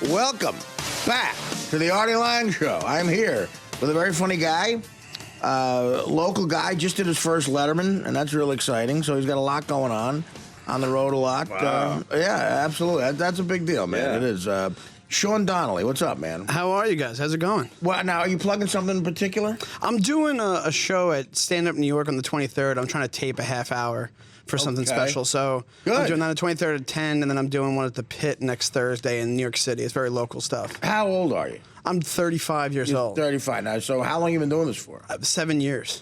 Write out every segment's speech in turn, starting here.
Welcome back to the Artie Lange Show. I'm here with a very funny guy, local guy, just did his first Letterman, and that's real exciting. So he's got a lot going on the road a lot. Wow. Yeah, absolutely. That's a big deal, man. Yeah. It is. Sean Donnelly, what's up, man? How are you guys? How's it going? Well, now, are you plugging something in particular? I'm doing a show at Stand Up New York on the 23rd. I'm trying to tape a half hour for something special. So Good. I'm doing that on the 23rd at 10, and then I'm doing one at the Pit next Thursday in New York City. It's very local stuff. How old are you? I'm 35 years You're old. 35 now. So how long you been doing this for? 7 years.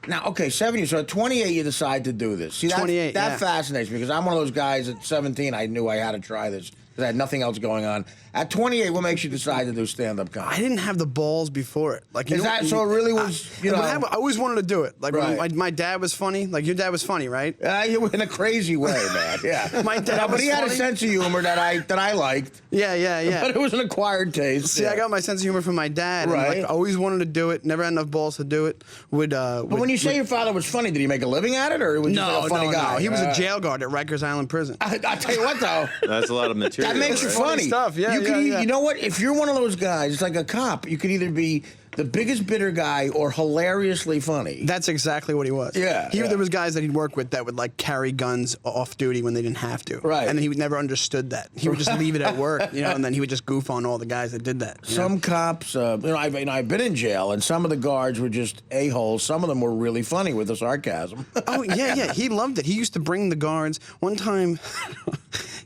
Now, okay, 7 years. So at 28, you decide to do this. See, 28, that yeah. fascinates me because I'm one of those guys at 17, I knew I had to try this because I had nothing else going on. At 28, what makes you decide to do stand-up comedy? I didn't have the balls before it. Like, Is that so? It really was, I always wanted to do it. Like, Right. when my dad was funny. Like, your dad was funny, right? In a crazy way, man. Yeah. My dad but was he had a funny. sense of humor that I liked. Yeah. But it was an acquired taste. See, I got my sense of humor from my dad. Right. And, like, always wanted to do it. Never had enough balls to do it. But when you say your father was funny, did he make a living at it, or was he just a funny guy? No. He was a jail guard at Rikers Island Prison. I tell you what, though. That's a lot of material. That makes you right? funny. Stuff, yeah, You know what? If you're one of those guys, it's like a cop. You could either be the biggest bitter guy or hilariously funny. That's exactly what he was. Yeah. There was guys that he'd work with that would like carry guns off duty when they didn't have to. Right. And he would never understood that. He would just leave it at work, and then he would just goof on all the guys that did that. Some cops, I've been in jail, and some of the guards were just a-holes. Some of them were really funny with the sarcasm. Oh yeah. He loved it. He used to bring the guards. One time,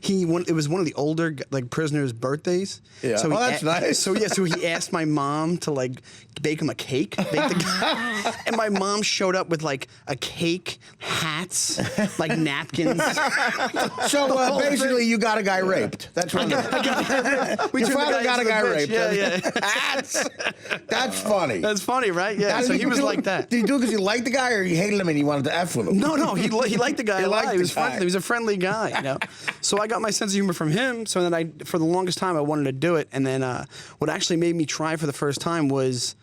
it was one of the older prisoners' birthdays. Yeah. So that's nice. So he asked my mom to bake him a cake. And my mom showed up with like a cake, hats, like napkins. So basically, you got a guy raped. That's what your father got a guy raped. Yeah. That's funny. That's funny, right? Yeah. So he was like that. Did he do it because he liked the guy, or he hated him and he wanted to F with him? No, he liked the guy a lot. liked He was the guy. friendly. He was a friendly guy, So I got my sense of humor from him. So then for the longest time, I wanted to do it. And then what actually made me try for the first time was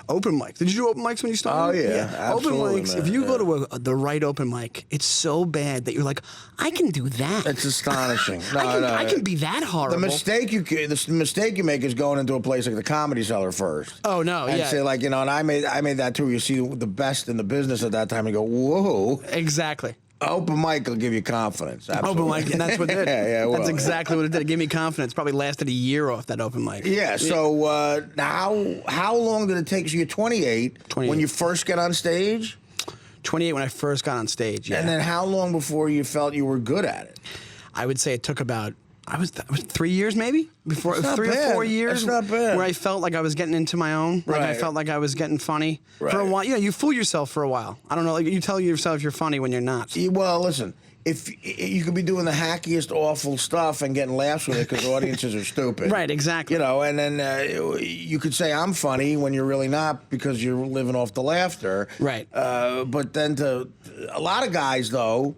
open mics. Did you do open mics when you started? Oh, yeah. Absolutely, open mics. man. If you go to the right open mic, it's so bad that you're like, I can do that. It's astonishing. I can be that horrible. The mistake you make is going into a place like the Comedy Cellar first. Oh no, and yeah. say and I made that too. You see the best in the business at that time and go, whoa. Exactly. Open mic will give you confidence. Absolutely. Open mic, and that's what it did. Yeah, That's exactly what it did. It gave me confidence. Probably lasted a year off that open mic. Yeah. So now, how long did it take? So you're 28 when you first get on stage. 28 when I first got on stage. Yeah. And then how long before you felt you were good at it? I would say it took about. I was 3 years maybe before That's not 3 bad. or 4 years. That's not bad. Where I felt like I was getting into my own. Like I Right. felt like I was getting funny for a Right. while. You fool yourself for a while. I don't know. Like you tell yourself you're funny when you're not. Well, listen. If you could be doing the hackiest, awful stuff and getting laughs with it because audiences are stupid, Right, exactly. And then you could say I'm funny when you're really not because you're living off the laughter, Right. But then a lot of guys though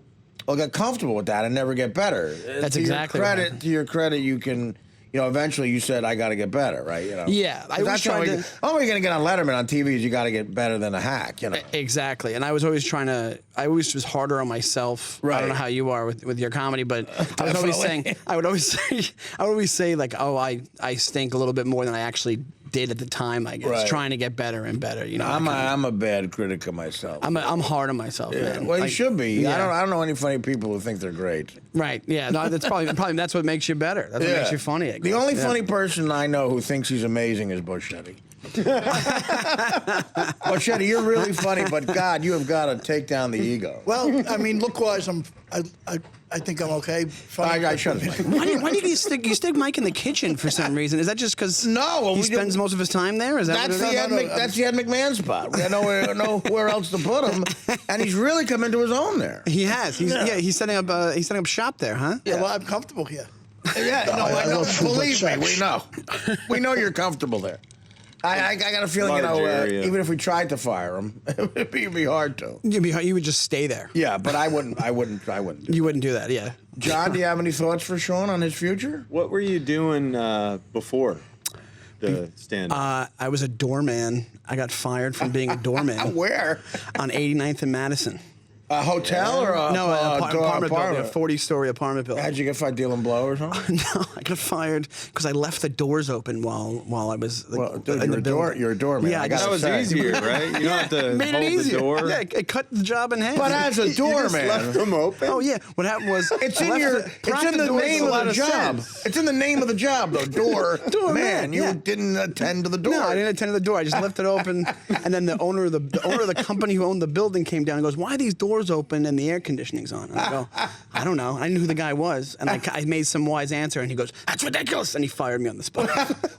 will get comfortable with that and never get better. That's exactly what happened. To your credit, you can. Eventually you said I got to get better, right? Yeah, I always tried to. Only you're gonna get on Letterman on TV is you got to get better than a hack, Exactly, and I was always trying to. I always was harder on myself. Right. I don't know how you are with your comedy, but I was always saying. I would always say like, oh, I stink a little bit more than I actually did at the time. I guess Right. trying to get better and better. I'm a bad critic of myself. I'm hard on myself. Yeah, Man. well, you should be. Yeah. I don't know any funny people who think they're great. Right. Yeah. No, that's probably that's what makes you better. That's what makes you funny. I guess. The only Yeah. funny person I know who thinks he's amazing is Buscetti. Buscetti, you're really funny, but God, you have got to take down the ego. Well, I mean, look-wise, I think I'm okay. I shut his mic. Why do you stick Mike in the kitchen for some reason? Is that just because he spends most of his time there? Is that That's what it is? that's the Ed McMahon spot. We had nowhere else to put him, and he's really come into his own there. He has. He's setting up shop there, huh? Yeah, well, I'm comfortable here. Yeah, no, I know. love food, Believe but me, sex. we know you're comfortable there. I got a feeling, Large area. even if we tried to fire him, it'd be hard to. You would just stay there. Yeah, but I wouldn't. You wouldn't do that, yeah. John, do you have any thoughts for Sean on his future? What were you doing before the stand-up? I was a doorman. I got fired from being a doorman Where? on 89th and Madison. A hotel or a No, an apartment building, a 40-story apartment building. How'd you get fired, dealing blow or something? No, I got fired because I left the doors open while I was Well, dude, in the building. you're a doorman. Yeah, I That gotta was say. easier, right? You don't have to Made it hold the easier. door. Yeah, it cut the job in half. But as a doorman, Left them open. Oh yeah, what happened was it's I in left your, the- it's in the doors name a of lot the job. sense. It's in the name of the job, though. Doorman. Man, You yeah. didn't attend to the door. No, I didn't attend to the door. I just left it open, and then the owner of the company who owned the building came down and goes, "Why are these doors open and the air conditioning's on?" And I go, "I don't know. I knew who the guy was," and I made some wise answer, and he goes, "That's ridiculous," and he fired me on the spot.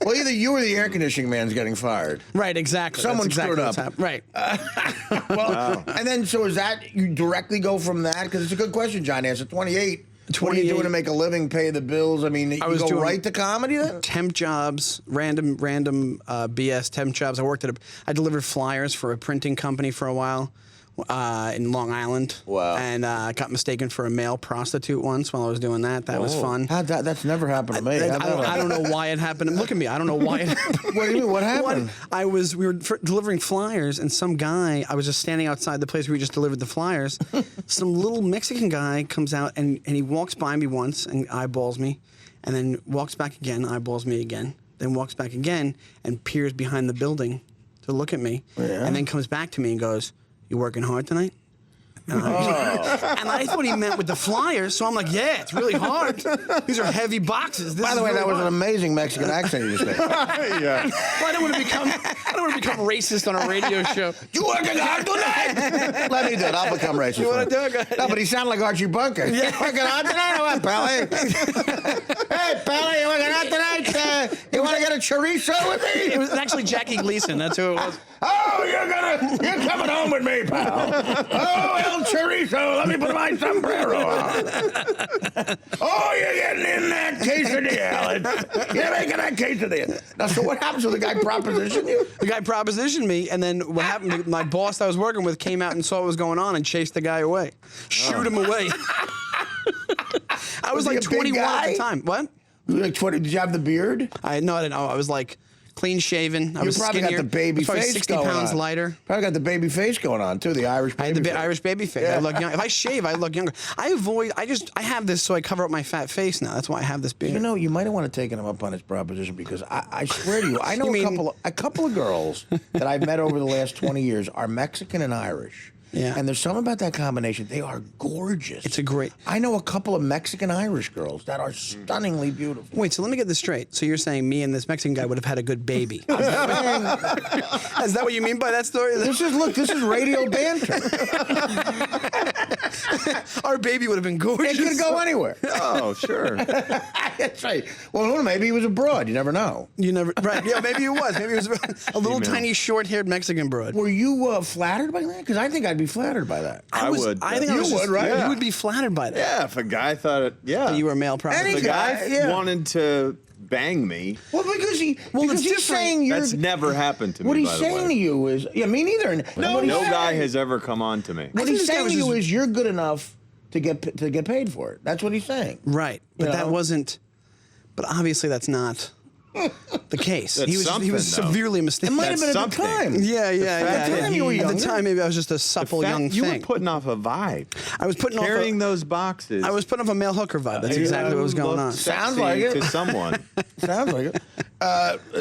Well, either you or the air conditioning man's getting fired. Right, exactly. Someone That's exactly screwed what's up. happened. Right. Well, and then so is that you directly go from that? Because it's a good question, John. At 28, what are you doing to make a living, pay the bills? I mean, you was go doing right to comedy then? Temp jobs, random BS temp jobs. I delivered flyers for a printing company for a while in Long Island. Wow. And got mistaken for a male prostitute once while I was doing that. That was fun. That's never happened to me. I don't know why it happened. Look at me. I don't know why it happened. What do you mean? What happened? We were delivering flyers, and some guy, I was just standing outside the place where we just delivered the flyers. Some little Mexican guy comes out, and he walks by me once and eyeballs me, and then walks back again, eyeballs me again, then walks back again and peers behind the building to look at me, and then comes back to me and goes, "You working hard tonight?" And I thought he meant with the flyers, so I'm like, "Yeah, it's really hard. These are heavy boxes." By the way, that was an amazing Mexican accent you just made. Yeah. Well, I don't want to become racist on a radio show. You working hard tonight? Let me do it. I'll become racist. You wanna for do it? Go ahead. No, but he sounded like Archie Bunker. Yeah. You working hard tonight or what, Pally? Hey, Pally, you working hard tonight? You want to get a chorizo with me? It was actually Jackie Gleason. That's who it was. Oh, you're coming home with me, pal. Oh, El Chorizo, let me put my sombrero on. Oh, you're getting in that quesadilla, Alex. You're making that quesadilla. Now, so what happens when the guy propositioned you? The guy propositioned me, and then what happened? My boss I was working with came out and saw what was going on and chased the guy away, shoot him away. I was he like a big 21 at guy? the time. What? You were like 20, did you have the beard? I didn't know. I was like clean shaven. I You was probably skinnier. got the baby I was probably face 60 going pounds on. lighter. Probably got the baby face going on, too, the Irish baby I had the face. Irish baby face. Yeah. I look young. If I shave, I look younger. I have this so I cover up my fat face now. That's why I have this beard. You know, you might have want to taken him up on his proposition because I swear to you, I know You mean- a couple of girls that I've met over the last 20 years are Mexican and Irish. Yeah. And there's something about that combination. They are gorgeous. It's a great- I know a couple of Mexican Irish girls that are stunningly beautiful. Wait, so let me get this straight. So you're saying me and this Mexican guy would have had a good baby? Is that what you mean by that story? This is radio banter. Our baby would have been gorgeous. It could go anywhere. Oh, sure. That's right. Well, maybe he was a broad. You never know. You never, right? Yeah, maybe it was. Maybe it was a little Female. tiny, short-haired Mexican broad. Were you flattered by that? Because I think I'd be flattered by that. I would. I think I You was would, just- right? You would be flattered by that. Yeah, if a guy thought it, yeah. That you were a male If prostitute. a guy Yeah. wanted to bang me, Well, because it's he's different. saying you're. that's never happened to me, What he's by the saying way. to you is, yeah, me neither. No, What he's guy saying- has ever come on to me. What I think he's this guy saying was to you just- is you're good enough to get paid for it. That's what he's saying. Right, but You that know? wasn't. But obviously, that's not the case. That's he was something, though. Severely It mistaken. might have been at the something. time. Yeah. At the time you were At the younger. time, maybe I was just a The supple fact young you thing. were putting off a vibe. I was putting Carrying off. those boxes. I was putting off a male hooker vibe. That's exactly what was going on. Looked Sounds sexy like it. to someone. Sounds like it.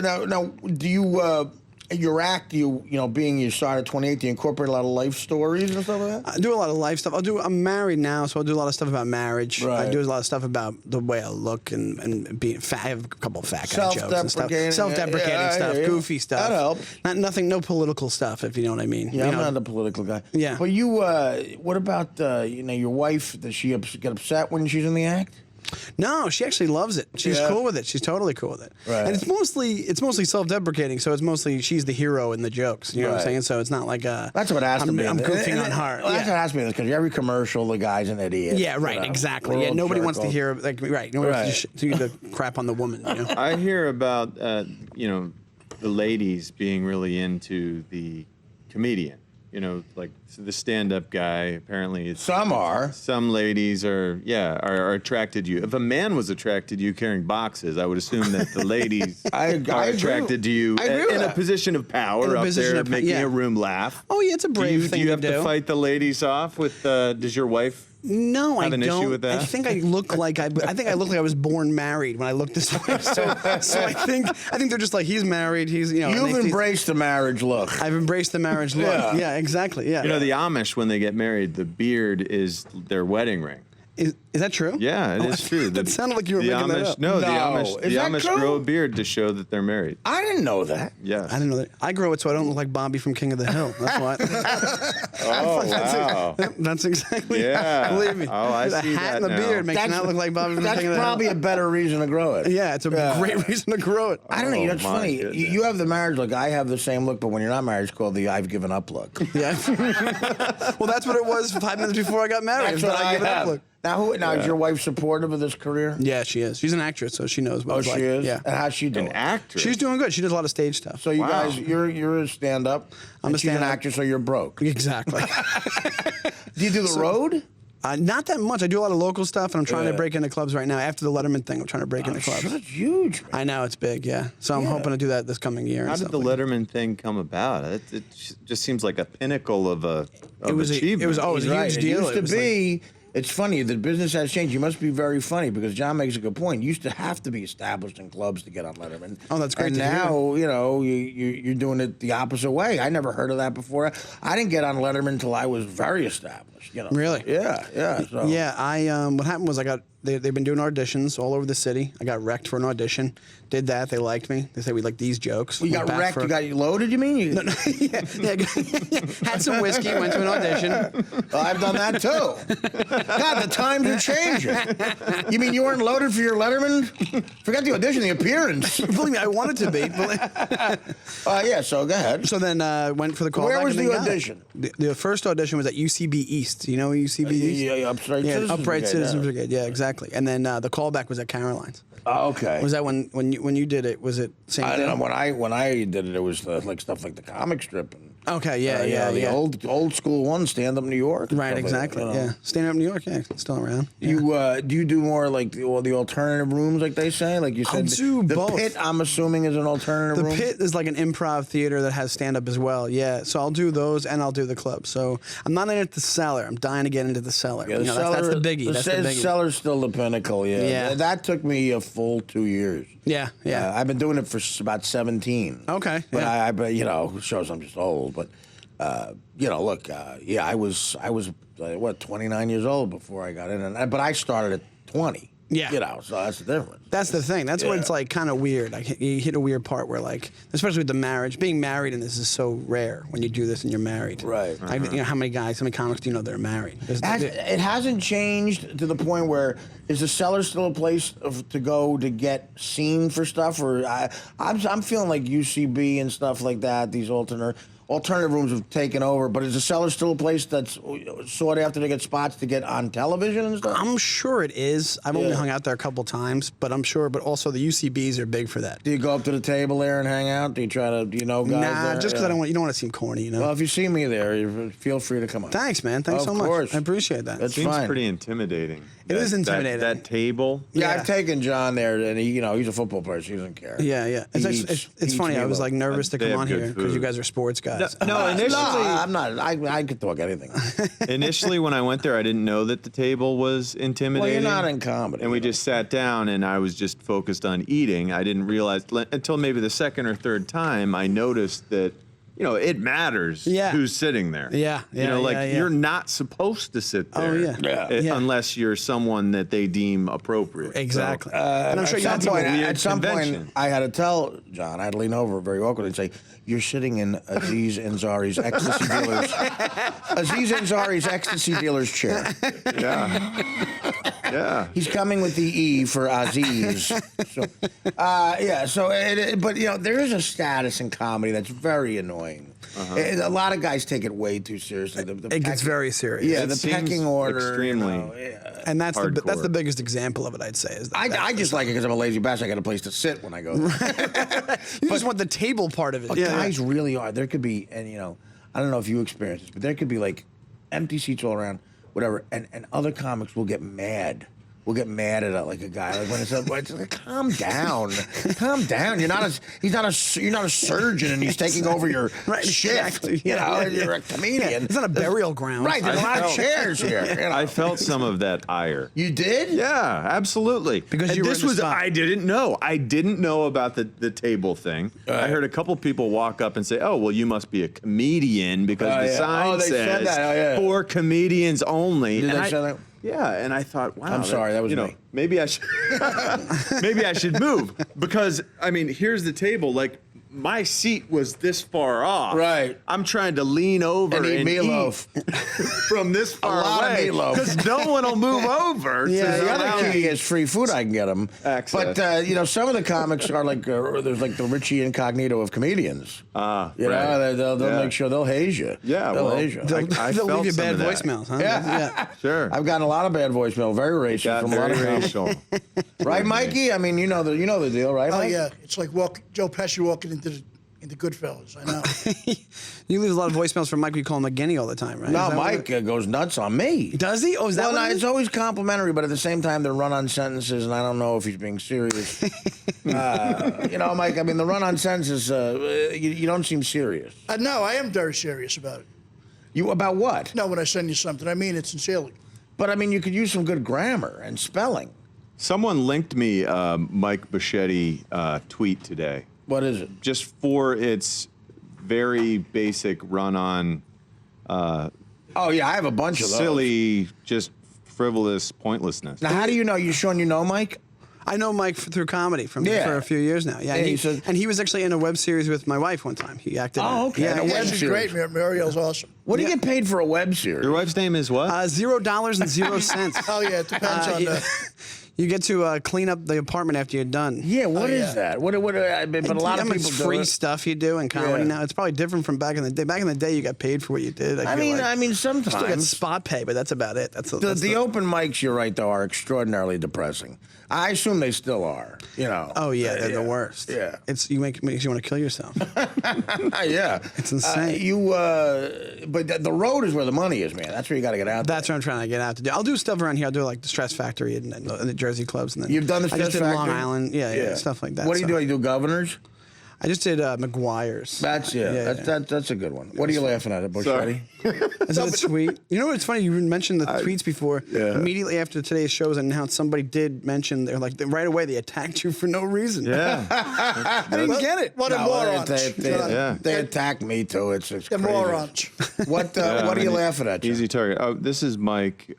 Now, do you your act? Being you started at 28, do you incorporate a lot of life stories and stuff like that? I do a lot of life stuff. I'm married now, so I'll do a lot of stuff about marriage. Right. I do a lot of stuff about the way I look and being fat. I have a couple of fat guy jokes and stuff. Self-deprecating, Self-deprecating yeah, stuff, yeah. goofy stuff. That helps. Nothing, no political stuff, if you know what I mean. Yeah, You I'm know, not a political guy. Yeah. But you, what about your wife? Does she get upset when she's in the act? No, she actually loves it. She's Yeah. cool with it. She's totally cool with it. Right. And it's mostly self-deprecating. So it's mostly she's the hero in the jokes. You know what I'm Right. saying? So it's not like That's what it has to be. I'm goofing on her. Well, that's Yeah. what it has to be because every commercial, the guy's an idiot. Yeah, right, You know, exactly. we're Yeah, all nobody wants to jerk-offs. hear right. Nobody wants to do the crap on the woman. You know? I hear about the ladies being really into the comedian. You know, like the stand-up guy. Apparently, Some are. Some ladies are attracted to you. If a man was attracted to you carrying boxes, I would assume that the ladies I are agree. attracted to you I agree with in a that. position of power up there, making a room laugh. Oh yeah, it's a brave thing Do you to have do. to fight the ladies off with? Does your wife? No, Have I an don't. issue with that? I think I look like I think I look like I was born married when I look this way. So I think they're just like, he's married. He's You've embraced the marriage look. I've embraced the marriage look. Yeah. Yeah, exactly. Yeah. You know, the Amish, when they get married, the beard is their wedding ring. Is that true? Yeah, it is true. That sounded like you were the making that Amish, up. No, the No. Amish, Is the that Amish true? grow a beard to show that they're married. I didn't know that. Yes. I didn't know that. I grow it so I don't look like Bobby from King of the Hill. That's why. Oh, wow. That's exactly. Yeah. Believe me. Oh, I the see hat that and the now. beard makes you not look like Bobby from That's King of the probably Hill. a better reason to grow it. Yeah, it's a great reason to grow it. I don't know. Oh, That's my funny. goodness. You have the marriage look. I have the same look, but when you're not married, it's called the I've given up look. Yeah. Well, that's what it was 5 minutes before I got married. That's But what I give it up have. look. Now, is your wife supportive of this career? Yeah, she is. She's an actress, so she knows what Oh, it's she like. is? Yeah. And how's she doing? An actress. She's doing good. She does a lot of stage stuff. So you Wow. guys, you're a stand-up. I'm a she's an stand-up. actress, so you're broke. Exactly. Do you do the road? Not that much. I do a lot of local stuff, and I'm trying Yeah. to break into clubs right now. After the Letterman thing, I'm trying to break into clubs. Sure, that's huge. Man. I know it's big, yeah. So I'm hoping to do that this coming year. How and did stuff the like Letterman thing come about? It just seems like a pinnacle of achievement. it was a He's huge right. deal. It used to was be. It's funny. The business has changed. You must be very funny because John makes a good point. You used to have to be established in clubs to get on Letterman. Oh, that's great And to hear. now, you're doing it the opposite way. I never heard of that before. I didn't get on Letterman until I was very established. Really? Yeah. So. Yeah, what happened was they've been doing auditions all over the city. I got wrecked for an audition. Did that. They liked me. They said we like these jokes. You got Went back wrecked. for- You got loaded. You mean? yeah, had some whiskey, went to an audition. Well, I've done that too. God, the times are changing. You mean you weren't loaded for your Letterman? Forget the audition, the appearance. Believe me, I wanted to be. Yeah. So go ahead. So then went for the callback. Where was and then the got it. audition? The first audition was at UCB East. You know UCB East? Yeah, Upright Citizens Upright Brigade, Citizens yeah. Brigade. Yeah, exactly. And then the callback was at Caroline's. Oh, okay. Was that when you did it? Was it same I thing? don't know. When I did it, it was like stuff like the comic strip and Okay, yeah. the old school one, Stand Up New York. and Right, stuff like that, exactly. you know. Yeah, Stand Up New York. Yeah, still around. Yeah. Do you do more like the alternative rooms, like they say? Like you I'll said, do the both. Pit. I'm assuming is an alternative The room. Pit is like an improv theater that has stand up as well. Yeah, so I'll do those and I'll do the club. So I'm not in at the Cellar. I'm dying to get into the Cellar. Yeah, the that's the biggie. The That's the biggie. Cellar's still the pinnacle. Yeah. Yeah. That took me a full 2 years. Yeah. I've been doing it for about 17. Okay, But yeah. but shows I'm just old. But look, I was 29 years old before I got in, but I started at 20. Yeah. So that's the difference. That's the thing. That's when it's like kind of weird. You hit a weird part where especially with the marriage, being married in this is so rare when you do this and you're married. Right. How many comics do you know that are married? It hasn't changed to the point where is the Cellar still a place to go to get seen for stuff, or I'm feeling like UCB and stuff like that. These alternative rooms have taken over, but is the Cellar still a place that's sought after to get spots to get on television and stuff? I'm sure it is. I've only hung out there a couple times, but I'm sure. But also the UCBs are big for that. Do you go up to the table there and hang out? Do you know guys Nah, there? just because I don't want. You don't want to seem corny, you know. Well, if you see me there, feel free to come on. Thanks, man. Thanks so Of much. course. I appreciate that. That's Seems fine. pretty intimidating. It is intimidating. That table. Yeah, Yeah. I've taken John there, and he's a football player, so he doesn't care. Yeah. It's funny. I was like nervous to They come have on good here because you food. guys are sports guys. No, initially, I'm not. I could talk anything. initially when I went there, I didn't know that the table was intimidating. Well, you're not in comedy. And we just sat down, and I was just focused on eating. I didn't realize until maybe the second or third time I noticed that it matters who's sitting there. Yeah, you're not supposed to sit there. Oh, yeah. Unless you're someone that they deem appropriate. Exactly. So, And I'm sure at some point, convention. I had to tell John. I had to lean over very awkwardly and say, "You're sitting in Aziz Ansari's ecstasy dealer's ecstasy dealer's chair. Yeah. He's coming with the E for Aziz." So, but there is a status in comedy that's very annoying. A lot of guys take it way too seriously. It gets very serious. Yeah, It the seems pecking order. extremely And that's the hardcore. biggest example of it, I'd say. Is that I just like it because I'm a lazy bastard. I got a place to sit when I go there. you just want the table part of it. But guys really are. There could be, and I don't know if you experience this, but there could be like empty seats all around, whatever, and other comics will get mad. We'll get mad at like a guy like when it's like, calm down, calm down. You're not a surgeon and he's taking over your shift. Exactly. Yeah, You're a comedian. It's not a burial ground. Right, there's a lot of chairs here. I felt some of that ire. You did? Yeah, absolutely. Because you were this in the was spot. I didn't know about the table thing. I heard a couple people walk up and say, "Oh, well, you must be a comedian because the sign they said says that. for comedians only." Did And they say that? Yeah, and I thought, wow. I'm sorry, that was me. Maybe I should maybe I should move because I mean, here's the table. Like my seat was this far off. Right. I'm trying to lean over And eat meatloaf. eat from this far lot of away meatloaf. because no one will move over. Yeah, to the allow other me- key is free food. I can get them. Access. But some of the comics are like there's like the Richie Incognito of comedians. You right. know, they'll Yeah. make sure they'll haze you. Yeah, they'll well, haze you. They'll, I they'll felt leave you some bad of that. voicemails, huh? Yeah. Sure. I've gotten a lot of bad voicemail. Very racial Got from a lot very of racial. Right, Mikey? I mean, you know the deal, right? Oh Mike? yeah, it's like Joe Pesci walking into Goodfellas. I know. You leave a lot of voicemails from Mike. We call him a guinea all the time, right? No, Is that what Mike goes nuts on me. Does he? Oh, is that Well, what no, it it's is? always complimentary, but at the same time, they're run-on sentences, and I don't know if he's being serious. Mike, I mean, the run-on sentences, you don't seem serious. No, I am very serious about it. You about what? No, when I send you something, I mean it sincerely. But I mean, you could use some good grammar and spelling. Someone linked me Mike Bichetti tweet today, What is it? just for its very basic run-on, Oh yeah, I have a bunch of those. silly, just frivolous pointlessness. Now, how do you know? You know Mike? I know Mike through comedy for a few years now. Yeah, Yeah, and he was actually in a web series with my wife one time. He acted. Oh, in it. okay. Yeah, In a yeah. web She's series. great. Muriel's awesome. What do you get paid for a web series? Your wife's name is what? $0.00. Oh yeah, it depends on the. You get to clean up the apartment after you're done. Yeah, what is yeah. that? But a lot of I mean, people it's do free it. stuff you do in comedy Yeah. now. It's probably different from back in the day. Back in the day, you got paid for what you did. I mean, you still get sometimes spot pay, but that's about it. That's the open mics. You're right, though, are extraordinarily depressing. I assume they still are. Oh yeah, they're the worst. Yeah. Makes you want to kill yourself. Yeah, It's insane. But the road is where the money is, man. That's where you got to get out. That's what I'm trying to get out to do. I'll do stuff around here. I'll do like the Stress Factory and the Jersey clubs, and then You've done the I just Stress did Long Factory? Island, yeah, stuff like that. What do you do? You do Governors? I just did McGuire's. That's that's a good one. What are you laughing at, Bush Sorry. Is that a tweet? You know what's funny? You mentioned the tweets before. Yeah. Immediately after today's show was announced, somebody did mention right away they attacked you for no reason. Yeah. I didn't get it. What a morons. They attack me too. It's They're crazy. morons. What are you laughing at? John? Easy target. Oh, this is Mike.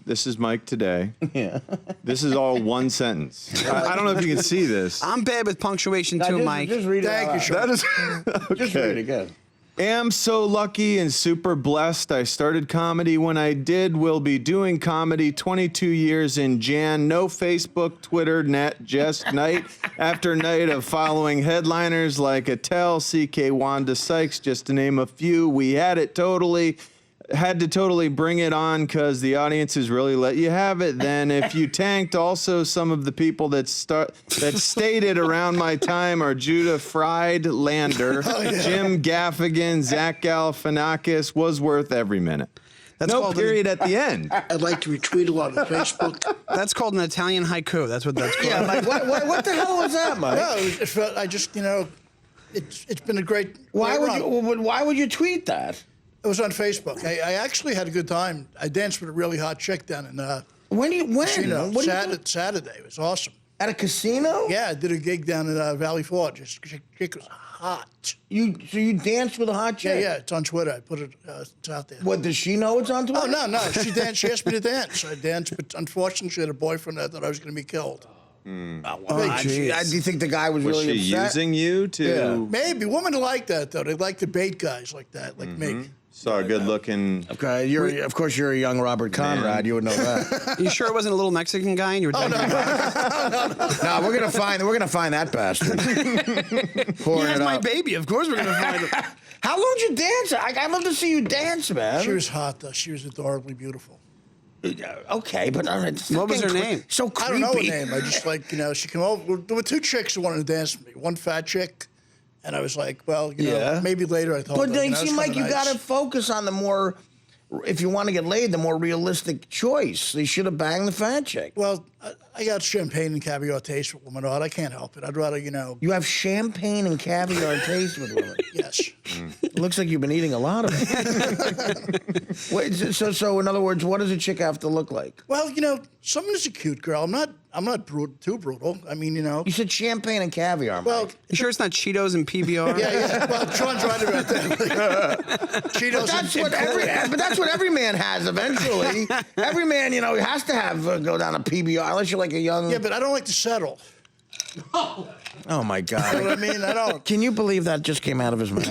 This is Mike today. Yeah. This is all one sentence. I don't know if you can see this. I'm bad with punctuation too, Mike. Just read it. Thank out you, loud. Sean. That is Just read it again. Am so lucky and super blessed. I started comedy when I did. Will be doing comedy 22 years in Jan. No Facebook, Twitter, net, just night after night of following headliners like Attell, CK Wanda Sykes, just to name a few. We had to totally bring it on because the audiences really let you have it. Then if you tanked, also some of the people that stated around my time are Judah Friedlander, Jim Gaffigan, Zach Galifianakis, was worth every minute. That's No called period at the end. I'd like to retweet a lot on Facebook. That's called an Italian haiku. That's what that's called. Yeah, Mike. What the hell was that, Mike? No, it felt, I just it's been a great. Why great would run. you? Why would you tweet that? It was on Facebook. I actually had a good time. I danced with a really hot chick down in When? casino. What do you do? Saturday. It was awesome. At a casino? Yeah, I did a gig down in Valley Forge. This chick was hot. So you danced with a hot chick? Yeah, it's on Twitter. I put it. It's out there. What, does she know it's on Twitter? Oh no, she danced. She asked me to dance. I danced, but unfortunately, she had a boyfriend that thought I was going to be killed. Do you think the guy was Was really she upset? using you to? Yeah. Maybe women like that though. They like to bait guys like that, like me. Saw a good-looking. Okay, of course you're a young Robert Conrad. You would know that. You sure it wasn't a little Mexican guy? And you were Oh no, No, we're gonna find that bastard. Pouring He has it my up. baby. Of course we're gonna find him. How long did you dance? I'd love to see you dance, man. she was hot though. She was adorably beautiful. Okay, but all right. What was her name? So I creepy. don't know her name. I just she came over. There were two chicks who wanted to dance with me. One fat chick, And I was like, well, Yeah. know, maybe later. I thought. But they you know, seem like you nice. got to focus on the more, if you want to get laid, the more realistic choice. They should have banged the fat chick. Well, I got champagne and caviar taste with women. I can't help it. I'd rather, You have champagne and caviar taste with women. Yes. It looks like you've been eating a lot of it. Wait, so in other words, what does a chick have to look like? Well, someone is a cute girl. I'm not too brutal. I mean, You said champagne and caviar, Well, Mike. You sure it's not Cheetos and PBR? yeah. Well, Sean's right about that. Cheetos But that's what every man has eventually. Every man, he has to have go down a PBR unless you're like a young. Yeah, but I don't like to settle. Oh my God! You know what I mean? I don't. Can you believe that just came out of his mouth?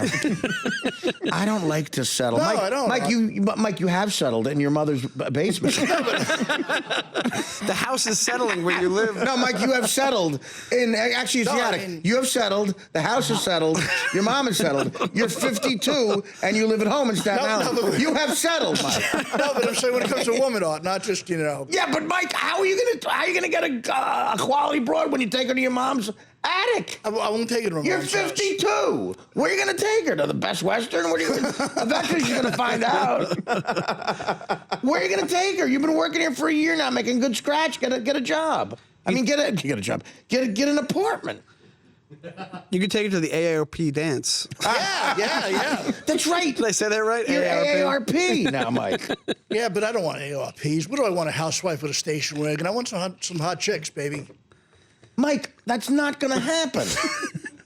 I don't like to settle. No, Mike, I don't. Mike, you have settled in your mother's basement. The house is settling where you live. No, Mike, you have settled. Actually, it's No, the I attic. mean- You have settled. The house is settled. Your mom is settled. You're 52 and you live at home in Staten No, Island. but- You have settled, Mike. No, but I'm saying when it comes to woman art, not just Yeah, but Mike, how are you gonna get a quality broad when you take her to your mom's attic? I won't take it to my You're mom's house. 52. Where are you going to take her? To the Best Western? What are you eventually she's going to find out. Where are you going to take her? You've been working here for a year now, making good scratch. Get a job. I mean, get a job. Get an apartment. You could take her to the AARP dance. Yeah. That's right. Did I say that right? You're AARP now, Mike. Yeah, but I don't want AARPs. What do I want? A housewife with a station wagon? I want some hot chicks, baby. Mike, that's not going to happen.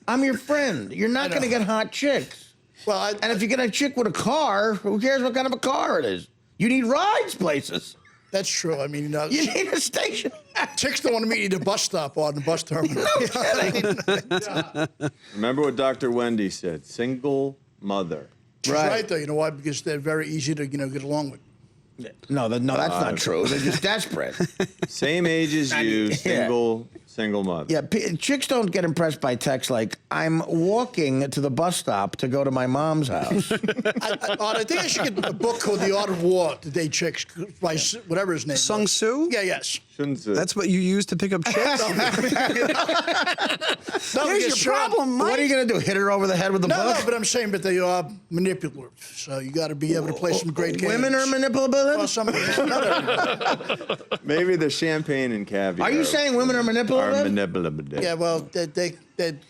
I'm your friend. You're not going to get hot chicks. Well, And if you get a chick with a car, who cares what kind of a car it is? You need rides places. that's true. I mean, You need a station. chicks don't want to meet you at the bus stop or the bus terminal. Remember what Dr. Wendy said, single mother. She's right, though. You know why? Because they're very easy to get along with. No, that's not true. They're just desperate. Same age as you, single mother. Yeah, chicks don't get impressed by texts like, I'm walking to the bus stop to go to my mom's house. I think I should get a book called The Art of War to date chicks by whatever his name is. Sung Soo? Yeah, yes. Shouldn't say. That's what you use to pick up chicks? No, Here's because your Sean- problem, Mike. What are you going to do, hit her over the head with the No, book? but I'm saying, but they are manipulative. So you got to be able to play some great games. Women are manipulative? Well, some of them. Not everybody. Maybe the champagne and caviar. Are you saying women are manipulative? Are manipulative. Yeah, well, they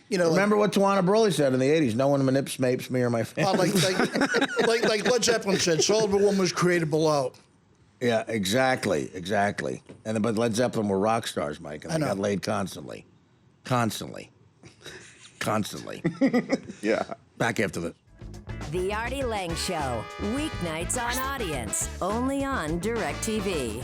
Remember what Tawana Broly said in the 80s, no one manipulates me or my family. like Led Zeppelin said, soul of a woman was created below. Yeah, exactly. But Led Zeppelin were rock stars, Mike, and I they know. got laid constantly. Yeah. Back after this. The Artie Lange Show, weeknights on Audience, only on DirecTV.